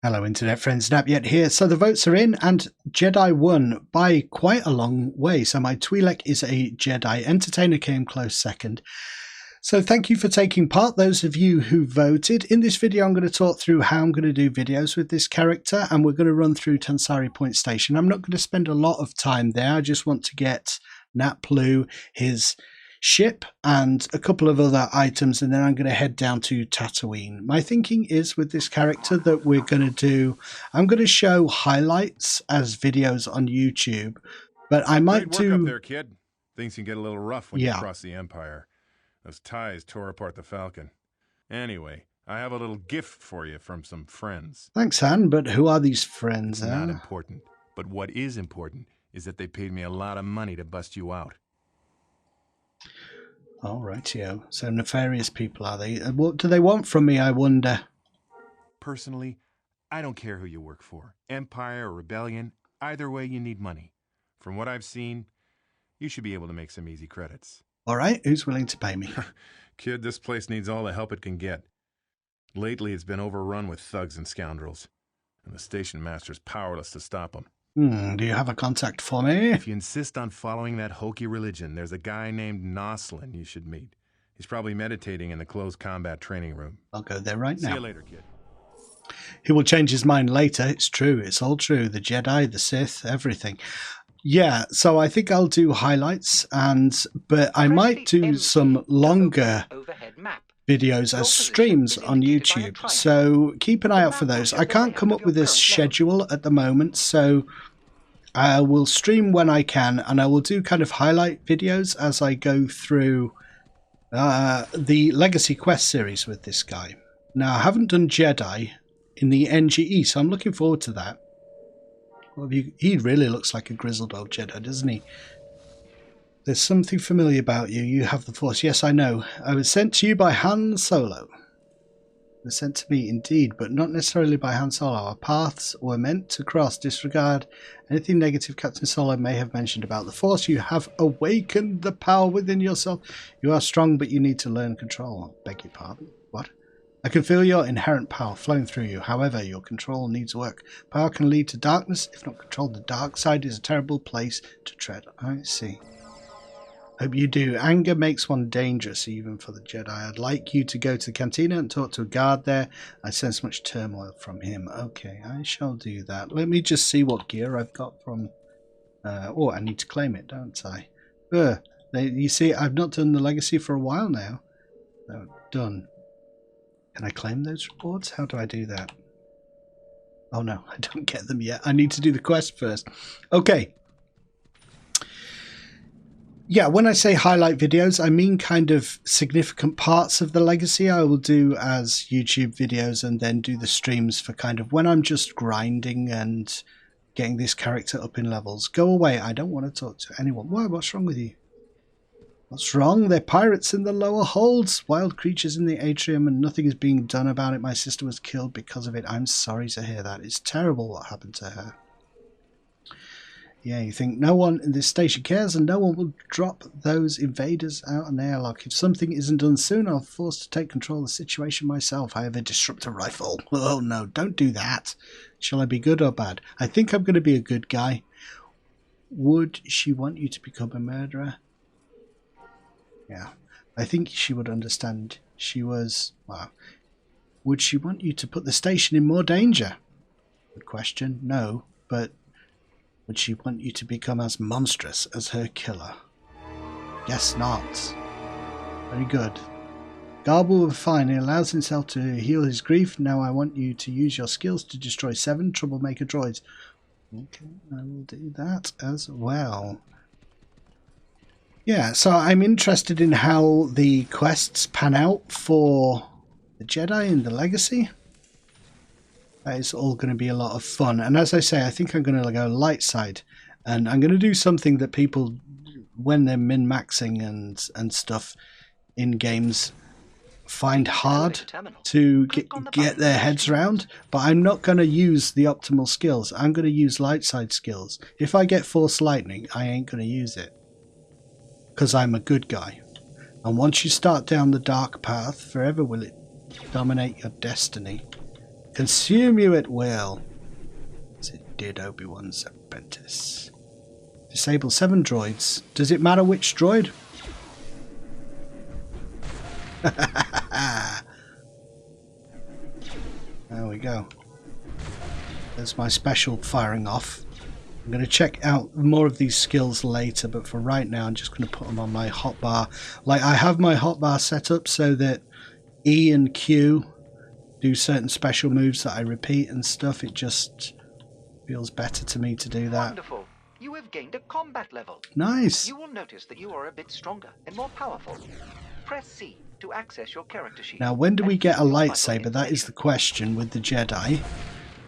Hello internet friends, Napyet here. So the votes are in and Jedi won by quite a long way. So my Twi'lek is a Jedi. Entertainer came close second. So thank you for taking part, those of you who voted. In this video I'm going to talk through how I'm going to do videos with this character, and we're going to run through Tansarii Point Station. I'm not going to spend a lot of time there. I just want to get Naplu, his ship, and a couple of other items, and then I'm going to head down to Tatooine. My thinking is with this character that I'm going to show highlights as videos on YouTube, but I might Great work up there, kid. Things can get a little rough when you cross the Empire. Those ties tore apart the Falcon. Anyway, I have a little gift for you from some friends. Thanks, Han, but who are these friends? Not important. But what is important is that they paid me a lot of money to bust you out. All rightio. So nefarious people are they? What do they want from me, I wonder? Personally, I don't care who you work for. Empire or Rebellion, either way you need money. From what I've seen, you should be able to make some easy credits. All right, who's willing to pay me? Kid, this place needs all the help it can get. Lately, it's been overrun with thugs and scoundrels, and the station master's powerless to stop them. Do you have a contact for me? If you insist on following that hokey religion, there's a guy named Noslin you should meet. He's probably meditating in the closed combat training room. I'll go there right now. See you later, kid. He will change his mind later. It's true. It's all true. The Jedi, the Sith, everything. Yeah, so I think I'll do highlights, but I might do some longer videos as streams on YouTube. So keep an eye out for those. I can't come up with a schedule at the moment, so I will stream when I can, and I will do kind of highlight videos as I go through the Legacy Quest series with this guy. Now, I haven't done Jedi in the NGE, so I'm looking forward to that. He really looks like a grizzled old Jedi, doesn't he? There's something familiar about you. You have the Force. Yes, I know. I was sent to you by Han Solo. It was sent to me indeed, but not necessarily by Han Solo. Our paths were meant to cross. Disregard anything negative Captain Solo may have mentioned about the Force. You have awakened the power within yourself. You are strong, but you need to learn control. I beg your pardon. What? I can feel your inherent power flowing through you. However, your control needs work. Power can lead to darkness. If not controlled, the dark side is a terrible place to tread. I see. Hope you do. Anger makes one dangerous, even for the Jedi. I'd like you to go to the cantina and talk to a guard there. I sense much turmoil from him. Okay, I shall do that. Let me just see what gear I've got from... oh, I need to claim it, don't I? You see, I've not done the Legacy for a while now. No, done. Can I claim those rewards? How do I do that? Oh no, I don't get them yet. I need to do the quest first. Okay. Yeah, when I say highlight videos, I mean kind of significant parts of the Legacy I will do as YouTube videos, and then do the streams for kind of when I'm just grinding and getting this character up in levels. Go away. I don't want to talk to anyone. Why? What's wrong with you? What's wrong? They're pirates in the lower holds, wild creatures in the atrium, and nothing is being done about it. My sister was killed because of it. I'm sorry to hear that. It's terrible what happened to her. Yeah, you think no one in this station cares, and no one will drop those invaders out an airlock. If something isn't done soon, I'll be forced to take control of the situation myself. I have a disruptor rifle. Oh no, don't do that. Shall I be good or bad? I think I'm going to be a good guy. Would she want you to become a murderer? Yeah, I think she would understand. She was, well, would she want you to put the station in more danger? Good question. No, but would she want you to become as monstrous as her killer? Guess not. Very good. Garble will be fine. He allows himself to heal his grief. Now I want you to use your skills to destroy 7 troublemaker droids. Okay, I will do that as well. Yeah, so I'm interested in how the quests pan out for the Jedi in the Legacy. That is all going to be a lot of fun. And as I say, I think I'm going to go light side. And I'm going to do something that people, when they're min-maxing and stuff in games, find hard to get their heads around. But I'm not going to use the optimal skills. I'm going to use light side skills. If I get Force Lightning, I ain't going to use it, because I'm a good guy. And once you start down the dark path, forever will it dominate your destiny. Consume you at will, as it did Obi-Wan's apprentice. Disable 7 droids. Does it matter which droid? There we go. There's my special firing off. I'm going to check out more of these skills later, but for right now I'm just going to put them on my hotbar. Like, I have my hotbar set up so that E and Q do certain special moves that I repeat and stuff. It just feels better to me to do that. Wonderful. You have gained a combat level. Nice. You will notice that you are a bit stronger and more powerful. Press C to access your character sheet. Now, when do we get a lightsaber? That is the question with the Jedi.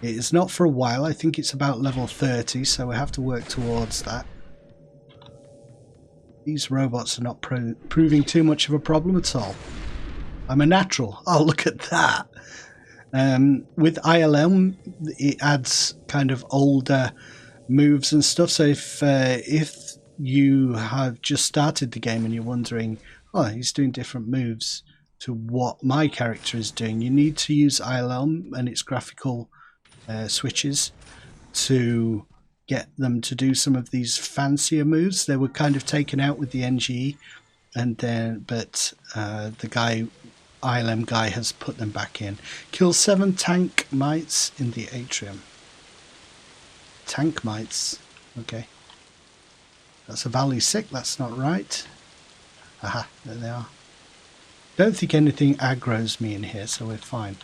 It is not for a while. I think it's about level 30, so we have to work towards that. These robots are not proving too much of a problem at all. I'm a natural. Oh, look at that. With ILM, it adds kind of older moves and stuff. So if you have just started the game and you're wondering, oh, he's doing different moves to what my character is doing, you need to use ILM and its graphical switches to get them to do some of these fancier moves. They were kind of taken out with the NGE, and then the ILM guy has put them back in. Kill 7 tank mites in the atrium. Tank mites. Okay. That's a Valley Sick. That's not right. Aha, there they are. Don't think anything aggroes me in here, so we're fine.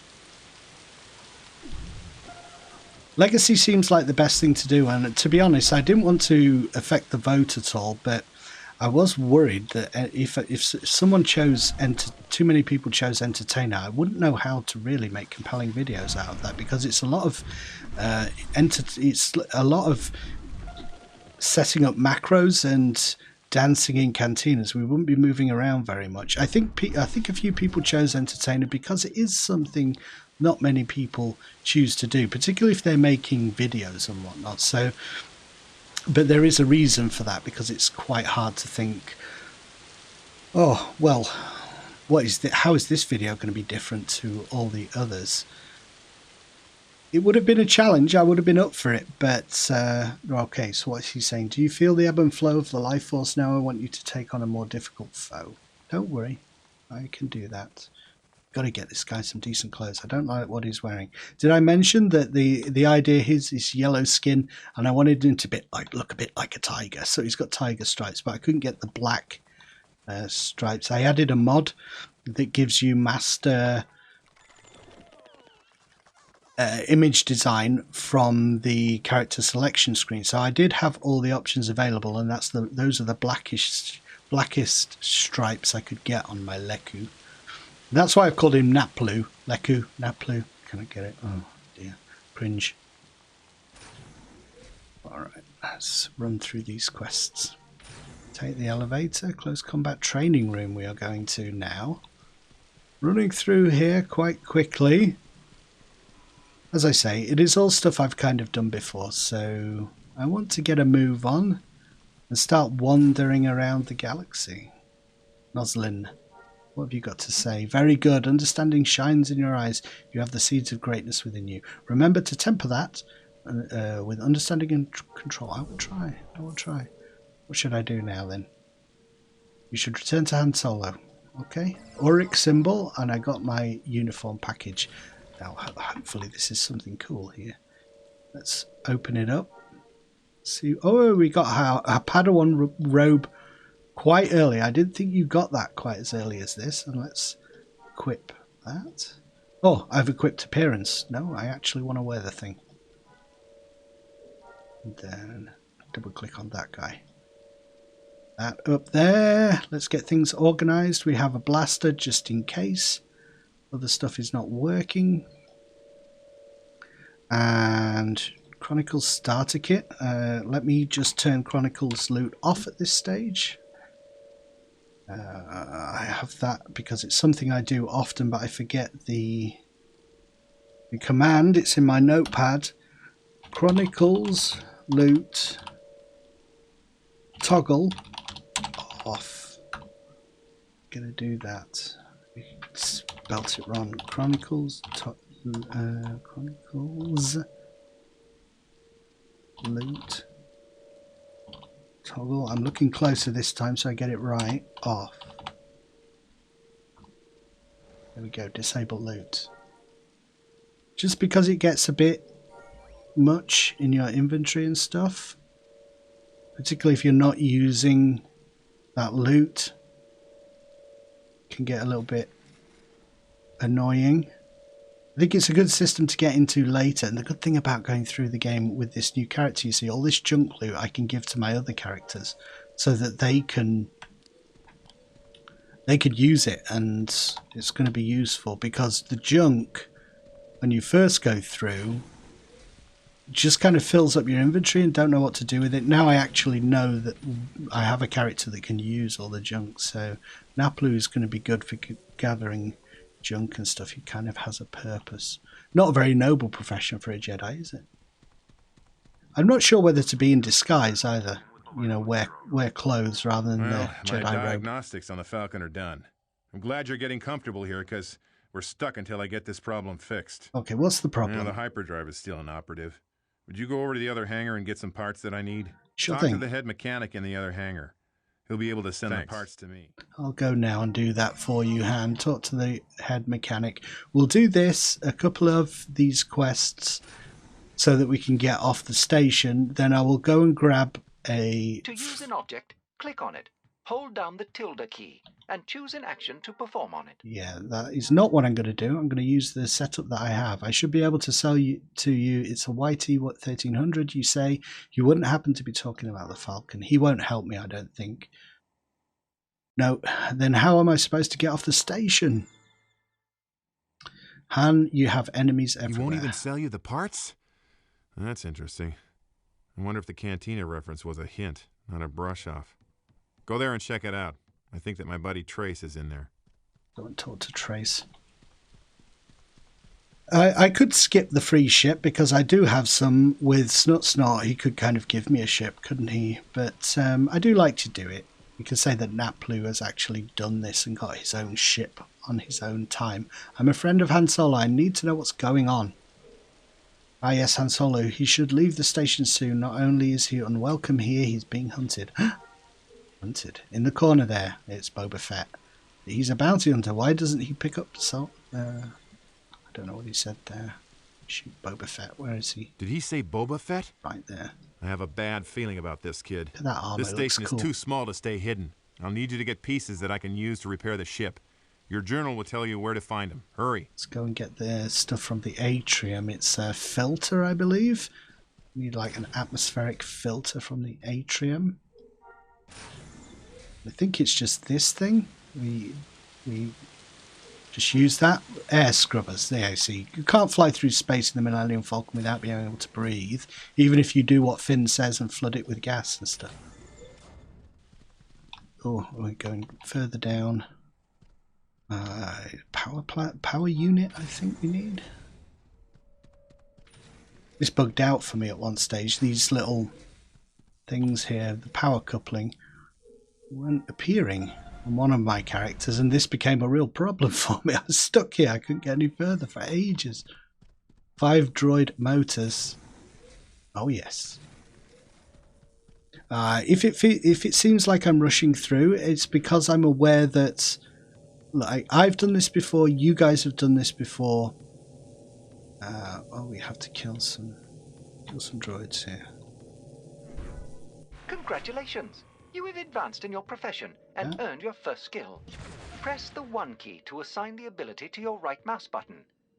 Legacy seems like the best thing to do, and to be honest, I didn't want to affect the vote at all, but I was worried that if someone chose too many people chose entertainer, I wouldn't know how to really make compelling videos out of that, because it's a lot of setting up macros and dancing in cantinas. We wouldn't be moving around very much. I think a few people chose entertainer because it is something not many people choose to do, particularly if they're making videos and whatnot. So, but there is a reason for that, because it's quite hard to think, oh well, how is this video going to be different to all the others? It would have been a challenge. I would have been up for it, but okay, so what's he saying? Do you feel the ebb and flow of the life force now? I want you to take on a more difficult foe. Don't worry, I can do that. Got to get this guy some decent clothes. I don't like what he's wearing. Did I mention that the idea is yellow skin, and I wanted him to look a bit like a tiger, so he's got tiger stripes, but I couldn't get the black stripes. I added a mod that gives you master image design from the character selection screen, so I did have all the options available, and those are the blackest stripes I could get on my Leku. That's why I've called him Naplu. Leku, Naplu. Can I get it? Oh dear. Cringe. Alright, let's run through these quests. Take the elevator. Close combat training room we are going to now. Running through here quite quickly. As I say, it is all stuff I've kind of done before, so I want to get a move on and start wandering around the galaxy. Noslin. What have you got to say? Very good. Understanding shines in your eyes. You have the seeds of greatness within you. Remember to temper that with understanding and control. I will try. I will try. What should I do now then? You should return to Han Solo. Okay. Auric symbol, and I got my uniform package. Now, hopefully this is something cool here. Let's open it up. See. Oh, we got our Padawan robe quite early. I didn't think you got that quite as early as this. And let's equip that. Oh, I've equipped appearance. No, I actually want to wear the thing. And then double click on that guy. That up there. Let's get things organized. We have a blaster just in case other stuff is not working. And Chronicles starter kit. Let me just turn Chronicles loot off at this stage. I have that because it's something I do often, but I forget the command. It's in my notepad. Chronicles loot toggle off. Gonna do that. We spelt it wrong. Chronicles Chronicles. Loot. Toggle. I'm looking closer this time so I get it right. Off. There we go. Disable loot. Just because it gets a bit much in your inventory and stuff, particularly if you're not using that loot, can get a little bit annoying. I think it's a good system to get into later, and the good thing about going through the game with this new character, you see all this junk loot I can give to my other characters so that they could use it, and it's going to be useful, because the junk when you first go through just kind of fills up your inventory and don't know what to do with it. Now I actually know that I have a character that can use all the junk, so Naplu is going to be good for gathering junk and stuff. He kind of has a purpose. Not a very noble profession for a Jedi, is it? I'm not sure whether to be in disguise either. You know, wear clothes rather than the Jedi my robe. diagnostics on the Falcon are done. I'm glad you're getting comfortable here, because we're stuck until I get this problem fixed. Okay, what's the problem? The hyperdrive is still inoperative. Would you go over to the other hangar and get some parts that I need? Sure Talk thing. to the head mechanic in the other hangar. He'll be able to send the parts to me. I'll go now and do that for you, Han. Talk to the head mechanic. We'll do a couple of these quests, so that we can get off the station. Then I will go and grab a... To use an object, click on it. Hold down the tilde key and choose an action to perform on it. Yeah, that is not what I'm going to do. I'm going to use the setup that I have. I should be able to sell you it's a YT 1300, you say. You wouldn't happen to be talking about the Falcon. He won't help me, I don't think. No, then how am I supposed to get off the station? Han, you have enemies everywhere. He won't even sell you the parts? That's interesting. I wonder if the Cantina reference was a hint, not a brush-off. Go there and check it out. I think that my buddy Trace is in there. Don't talk to Trace. I could skip the free ship, because I do have some with Snot. He could kind of give me a ship, couldn't he? But I do like to do it. You can say that Naplu has actually done this and got his own ship on his own time. I'm a friend of Han Solo. I need to know what's going on. Ah yes, Han Solo. He should leave the station soon. Not only is he unwelcome here, he's being hunted. Hunted. In the corner there, it's Boba Fett. He's a bounty hunter. Why doesn't he pick up salt? I don't know what he said there. Shoot Boba Fett. Where is he? Did he say Boba Fett? Right there. I have a bad feeling about this, kid. Look at that armor. This station looks cool. is too small to stay hidden. I'll need you to get pieces that I can use to repair the ship. Your journal will tell you where to find them. Hurry. Let's go and get the stuff from the atrium. It's a filter, I believe. We need like an atmospheric filter from the atrium. I think it's just this thing. We just use that. Air scrubbers. There you see. You can't fly through space in the Millennium Falcon without being able to breathe, even if you do what Finn says and flood it with gas and stuff. Oh, we're going further down. Power unit, I think we need. This bugged out for me at one stage. These little things here, the power coupling, weren't appearing on one of my characters, and this became a real problem for me. I was stuck here. I couldn't get any further for ages. 5 droid motors. Oh yes. If it seems like I'm rushing through, it's because I'm aware that, like, I've done this before. You guys have done this before. Oh, we have to kill some droids here. Congratulations! You have advanced in your profession and earned your first skill. Press the 1 key to assign the ability to your right mouse button.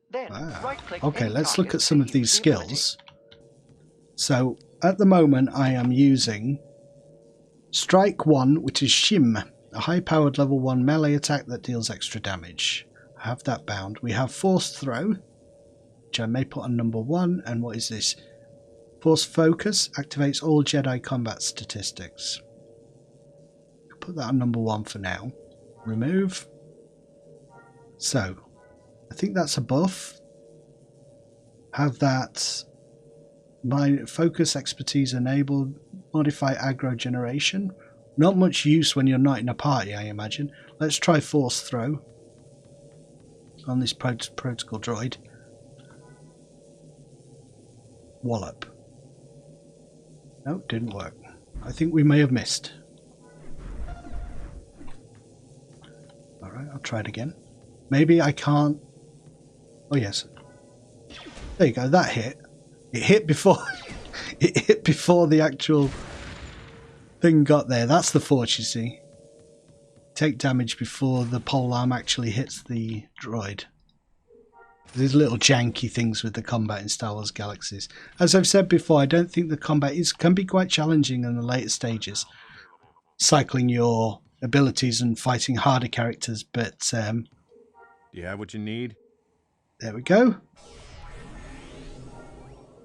Then right-click. Okay, let's look at some of these skills. So at the moment I am using Strike 1, which is Shim, a high-powered level 1 melee attack that deals extra damage. I have that bound. We have Force Throw, which I may put on number 1. And what is this? Force Focus activates all Jedi combat statistics. Put that on number 1 for now. Remove. So, I think that's a buff. Have that. My focus expertise enabled. Modify aggro generation. Not much use when you're not in a party, I imagine. Let's try Force Throw on this protocol droid. Wallop. No, didn't work. I think we may have missed. Alright, I'll try it again. Maybe I can't... Oh yes. There you go, that hit. It hit before... it hit before the actual thing got there. That's the force, you see. Take damage before the polearm actually hits the droid. These little janky things with the combat in Star Wars Galaxies. As I've said before, I don't think the combat can be quite challenging in the later stages. Cycling your abilities and fighting harder characters, but... you have what you need? There we go.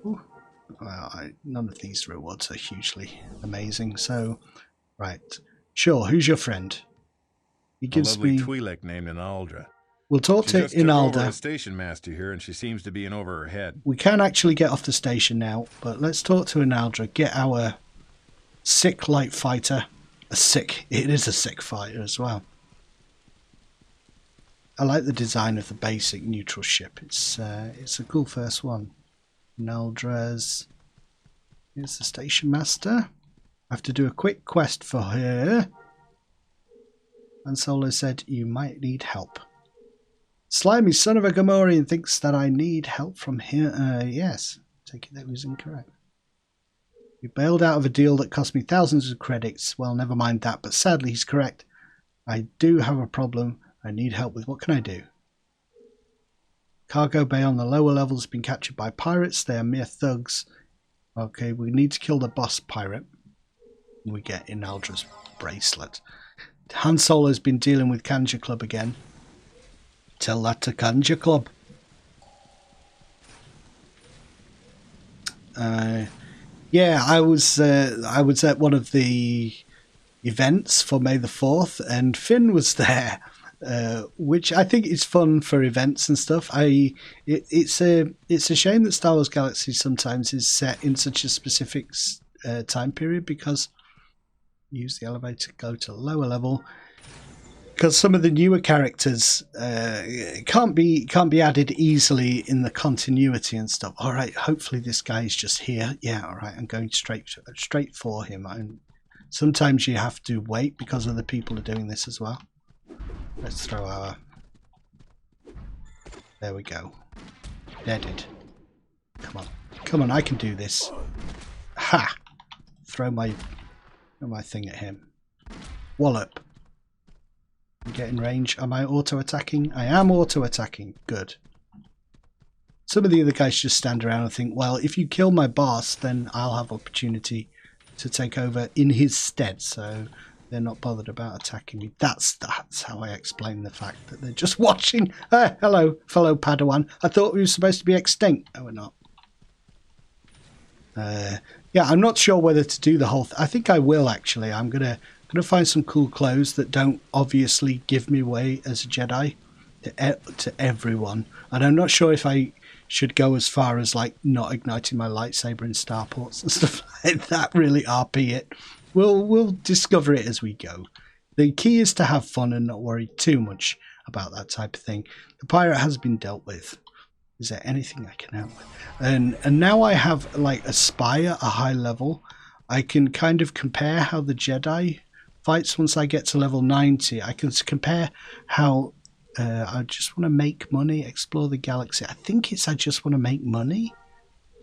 Ooh. Well, none of these rewards are hugely amazing, so... Right. Sure, who's your friend? He gives a lovely me... Twi'lek named Inaldra. We'll talk to She just took over Inalda. as station master here, and she seems to be in over her head. We can actually get off the station now, but let's talk to Inaldra. Get our sick light fighter. It is a sick fighter as well. I like the design of the basic neutral ship. It's a cool first one. Inaldra's... Here's the station master. I have to do a quick quest for her. Han Solo said you might need help. Slimy son of a Gamorrean thinks that I need help from here. Yes. Take it that was incorrect. You bailed out of a deal that cost me thousands of credits. Well, never mind that, but sadly he's correct. I do have a problem I need help with. What can I do? Cargo bay on the lower levels has been captured by pirates. They are mere thugs. Okay, we need to kill the boss pirate. We get Inaldra's bracelet. Han Solo's been dealing with Kanja Club again. Tell that to Kanja Club. Yeah, I was at one of the events for May the 4th, and Finn was there, which I think is fun for events and stuff. It's a shame that Star Wars Galaxy sometimes is set in such a specific time period, because use the elevator, go to lower level. Because some of the newer characters can't be added easily in the continuity and stuff. All right, hopefully this guy is just here. Yeah, all right, I'm going straight for him. Sometimes you have to wait because other people are doing this as well. Let's throw our... There we go. Deaded. Come on, I can do this. Ha! Throw my thing at him. Wallop. Get in range. Am I auto-attacking? I am auto-attacking. Good. Some of the other guys just stand around and think, well, if you kill my boss, then I'll have opportunity to take over in his stead. So they're not bothered about attacking me. That's how I explain the fact that they're just watching. Hello, fellow Padawan. I thought we were supposed to be extinct. No, we're not. Yeah, I'm not sure whether to do the whole... I think I will, actually. I'm gonna find some cool clothes that don't obviously give me away as a Jedi to everyone. And I'm not sure if I should go as far as, like, not igniting my lightsaber in starports and stuff like that. Really RP it. We'll discover it as we go. The key is to have fun and not worry too much about that type of thing. The pirate has been dealt with. Is there anything I can help with? And now I have, like, a spy at a high level. I can kind of compare how the Jedi fights once I get to level 90. I can compare how I just want to make money, explore the galaxy. I think it's I just want to make money.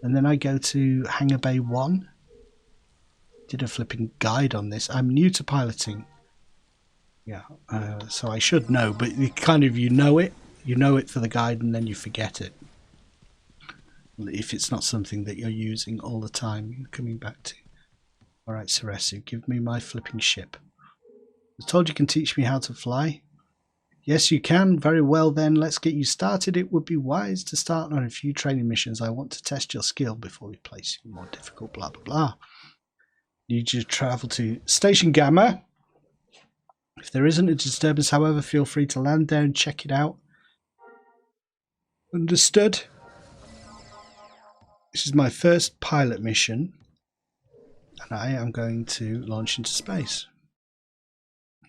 And then I go to Hangar Bay 1. Did a flipping guide on this. I'm new to piloting. Yeah, so I should know, but you know it for the guide and then you forget it. If it's not something that you're using all the time, you're coming back to. Alright, Ceresu, give me my flipping ship. I was told you can teach me how to fly. Yes, you can. Very well then, let's get you started. It would be wise to start on a few training missions. I want to test your skill before we place you more difficult, blah, blah, blah. Need you to travel to Station Gamma. If there isn't a disturbance, however, feel free to land there and check it out. Understood. This is my first pilot mission, and I am going to launch into space.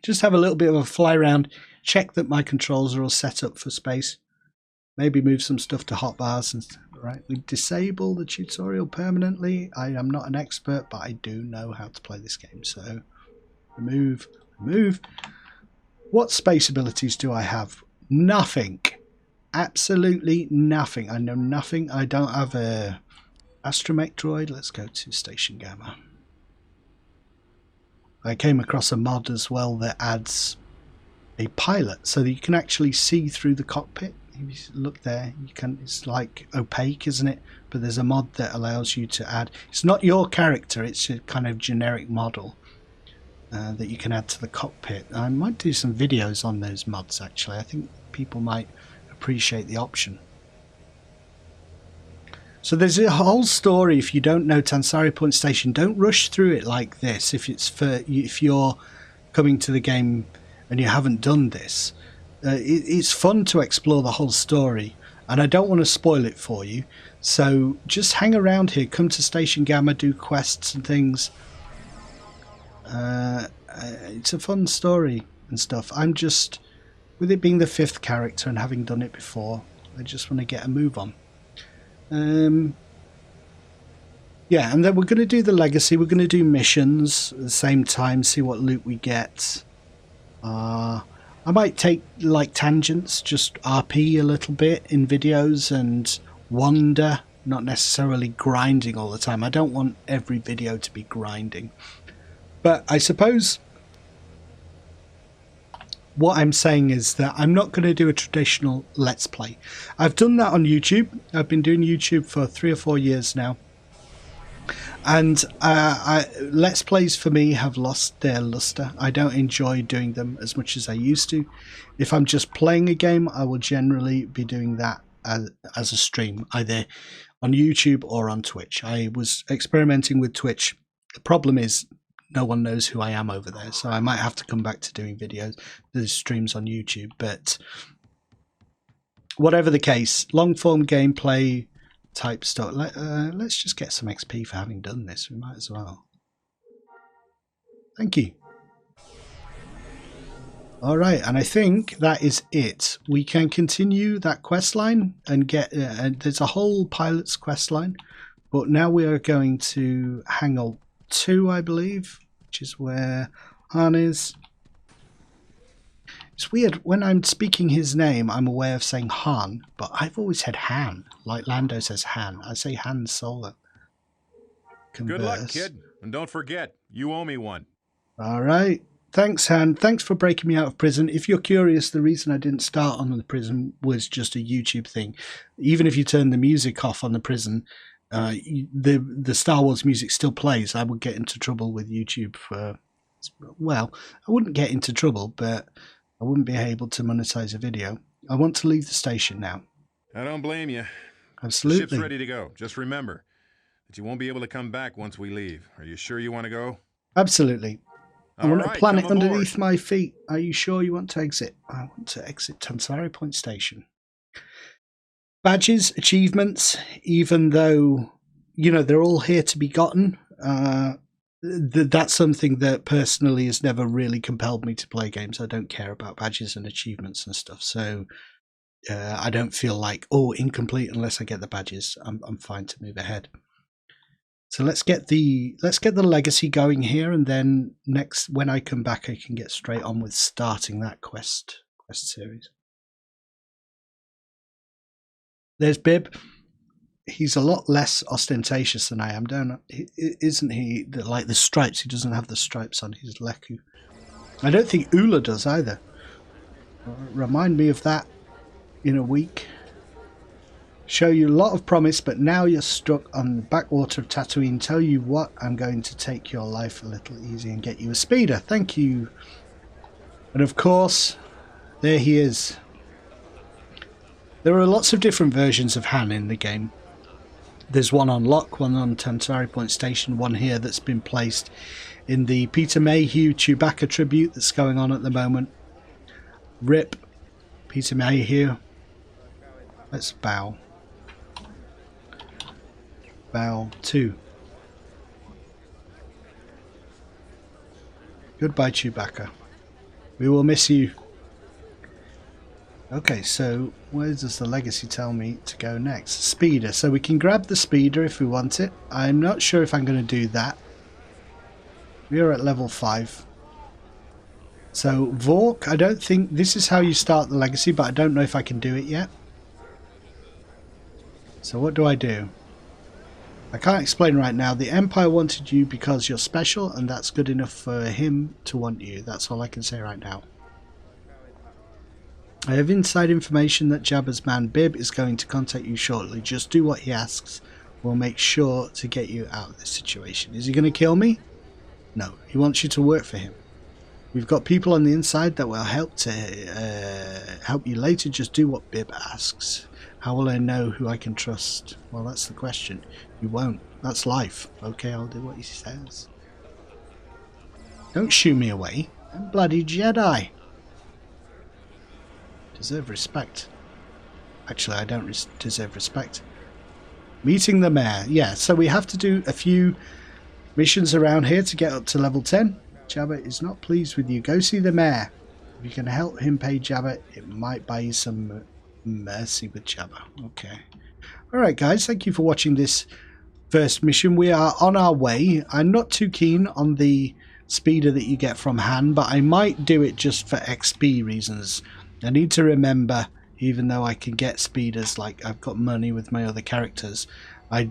Just have a little bit of a fly around, check that my controls are all set up for space. maybe move some stuff to hotbars and right. We disable the tutorial permanently. I am not an expert, but I do know how to play this game. So remove. What space abilities do I have? Nothing. Absolutely nothing. I know nothing. I don't have a astromech droid. Let's go to Station Gamma. I came across a mod as well that adds a pilot so that you can actually see through the cockpit. If you look there, you can. It's like opaque, isn't it? But there's a mod that allows you to add. It's not your character. It's a kind of generic model that you can add to the cockpit. I might do some videos on those mods. Actually, I think people might appreciate the option. So there's a whole story. If you don't know Tansarii Point Station, don't rush through it like this. If you're coming to the game and you haven't done this, it's fun to explore the whole story, and I don't want to spoil it for you. So just hang around here, come to Station Gamma, do quests and things. It's a fun story and stuff. I'm just, with it being the 5th character and having done it before, I just want to get a move on. Yeah, and then we're going to do the legacy. We're going to do missions at the same time, see what loot we get. I might take like tangents, just RP a little bit in videos and wander, not necessarily grinding all the time. I don't want every video to be grinding. But I suppose what I'm saying is that I'm not going to do a traditional Let's Play. I've done that on YouTube. I've been doing YouTube for 3 or 4 years now. And Let's Plays for me have lost their luster. I don't enjoy doing them as much as I used to. If I'm just playing a game, I will generally be doing that as a stream, either on YouTube or on Twitch. I was experimenting with Twitch. The problem is no one knows who I am over there, so I might have to come back to doing videos, the streams on YouTube. But whatever the case, long form gameplay type stuff. Let's just get some XP for having done this. We might as well. Thank you. All right, and I think that is it. We can continue that quest line and get. There's a whole pilot's quest line, but now we are going to Hangar 2, I believe, which is where Han is. It's weird, when I'm speaking his name, I'm aware of saying Han, but I've always said Han, like Lando says Han. I say Han Solo. Converse. Good luck, kid, and don't forget, you owe me one. All right. Thanks, Han. Thanks for breaking me out of prison. If you're curious, the reason I didn't start on the prison was just a YouTube thing. Even if you turn the music off on the prison, the Star Wars music still plays. I would get into trouble with YouTube for, well, I wouldn't get into trouble, but I wouldn't be able to monetize a video. I want to leave the station now. I don't blame you. Absolutely. The ship's ready to go. Just remember that you won't be able to come back once we leave. Are you sure you want to go? Absolutely. I want a planet come aboard. underneath my feet. Are you sure you want to exit? I want to exit Tansarii Point Station. Badges, achievements, even though, you know, they're all here to be gotten. That's something that personally has never really compelled me to play games. I don't care about badges and achievements and stuff. So I don't feel like, oh, incomplete unless I get the badges. I'm fine to move ahead. So let's get the legacy going here, and then next, when I come back, I can get straight on with starting that quest series. There's Bib. He's a lot less ostentatious than I am, isn't he? Like the stripes, he doesn't have the stripes on his Leku. I don't think Ula does either. Remind me of that in a week. Show you a lot of promise, but now you're stuck on the backwater of Tatooine. Tell you what, I'm going to take your life a little easy and get you a speeder. Thank you. And of course, there he is. There are lots of different versions of Han in the game. There's one on Lock, one on Tansarii Point Station, one here that's been placed in the Peter Mayhew Chewbacca tribute that's going on at the moment. RIP Peter Mayhew. Let's bow. Bow 2. Goodbye, Chewbacca. We will miss you. Okay, so Where does the legacy tell me to go next? Speeder. So we can grab the speeder if we want it. I'm not sure if I'm going to do that. We are at level 5. So Vork, I don't think this is how you start the legacy, but I don't know if I can do it yet. So what do? I can't explain right now. The Empire wanted you because you're special, and that's good enough for him to want you. That's all I can say right now. I have inside information that Jabba's man Bib is going to contact you shortly. Just do what he asks. We'll make sure to get you out of this situation. Is he going to kill me? No, he wants you to work for him. We've got people on the inside that will help you later. Just do what Bib asks. How will I know who I can trust? Well, that's the question. You won't. That's life. Okay, I'll do what he says. Don't shoo me away. I'm a bloody Jedi. Deserve respect. Actually, I don't deserve respect. Meeting the mayor. Yeah, so we have to do a few missions around here to get up to level 10. Jabba is not pleased with you. Go see the mayor. If you can help him pay Jabba, it might buy you some mercy with Jabba. Okay. Alright guys, thank you for watching this first mission. We are on our way. I'm not too keen on the speeder that you get from Han, but I might do it just for XP reasons. I need to remember, even though I can get speeders, like I've got money with my other characters, I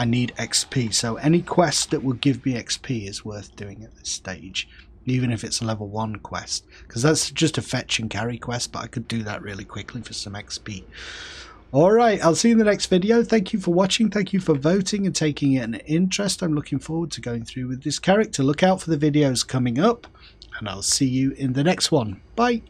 need XP. So any quest that will give me XP is worth doing at this stage, even if it's a level 1 quest, because that's just a fetch and carry quest, but I could do that really quickly for some XP. Alright, I'll see you in the next video. Thank you for watching, thank you for voting and taking an interest. I'm looking forward to going through with this character. Look out for the videos coming up, and I'll see you in the next one. Bye!